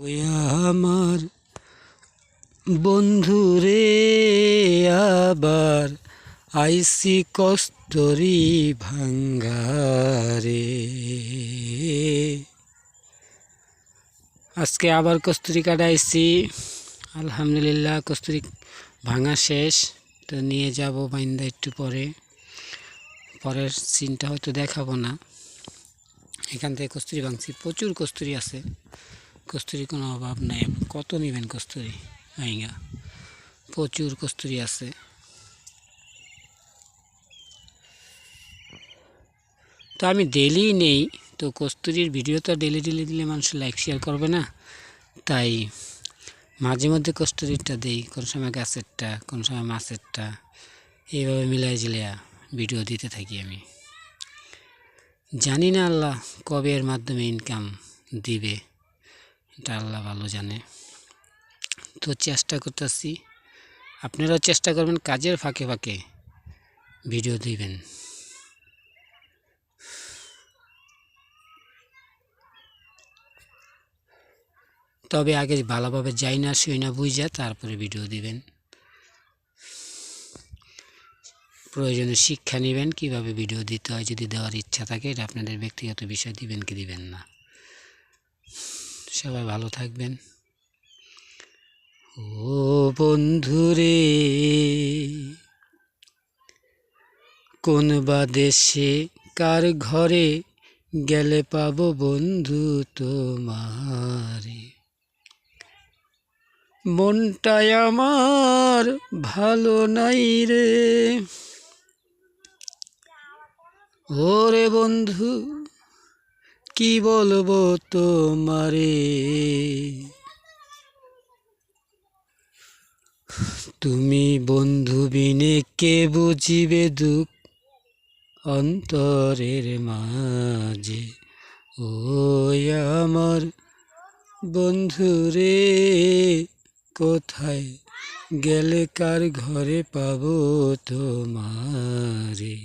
ওই আমার বন্ধুরে আবার আইসি কস্তরি ভাঙ্গারে। আজকে আবার কস্তুরি কাটাইছি, আলহামদুলিল্লাহ কস্তুরি ভাঙা শেষ। তো নিয়ে যাব বাইন্দা একটু পরের সিনটা হয়তো দেখাবো না। এখান থেকে কস্তুরি ভাঙছি, প্রচুর কস্তুরি আছে, কস্তুরি কোনো অভাব নাই। কত নেবেন কস্তুরি ভাঙা, প্রচুর কস্তুরি আছে। তো আমি ডেলি নেই, তো কস্তুরির ভিডিও তো ডেলি দিলে মানুষ লাইক শেয়ার করবে না, তাই মাঝে মধ্যে কস্তুরিটা দেই, কোন সময় গাছেরটা, কোন সময় মাছেরটা, এইভাবে মিলাই জিলিয়া ভিডিও দিতে থাকি। আমি জানি না আল্লাহ কবে এর মাধ্যমে ইনকাম দিবে, এটা আল্লাহ ভালো জানে। তো চেষ্টা করতেছি, আপনারাও চেষ্টা করবেন কাজের ফাঁকে ফাঁকে ভিডিও দিবেন। তবে আগে ভালোভাবে যাই না শুই না বুঝা তারপরে ভিডিও দিবেন। প্রয়োজনে শিক্ষা নেবেন কিভাবে ভিডিও দিতে হয়, যদি দেওয়ার ইচ্ছা থাকে। এটা আপনাদের ব্যক্তিগত বিষয়, দিবেন কি দিবেন না। সবাই ভালো থাকবেন। ও বন্ধুরে কোন বা দেশে কার ঘরে গেলে পাবো বন্ধু তোমারে। মনটাই আমার ভালো নাই রে, ওরে বন্ধু কি বলবো তোমারে। তুমি বন্ধু বিনে কে বুঝিবে দুঃখ অন্তরের মাঝে। ও আমার বন্ধু রে কোথায় গেলে কার ঘরে পাবো তোমারে।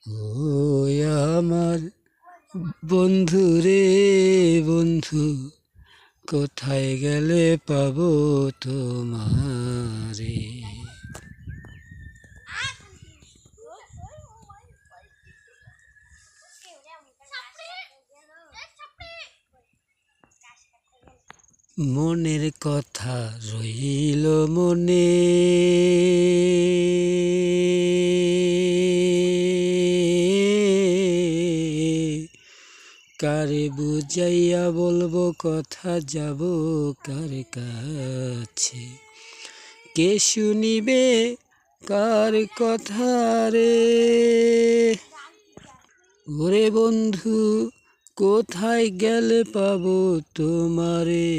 ও আমার বন্ধু রে বন্ধু কোথায় গেলে পাবো তোমারে। মনের কথা রইল মনে, কারে বুঝাইয়া বলবো কথা, যাব কার কাছে। কে শুনিবে কার কথা রে। ওরে বন্ধু কোথায় গেলে পাবো তোমারে।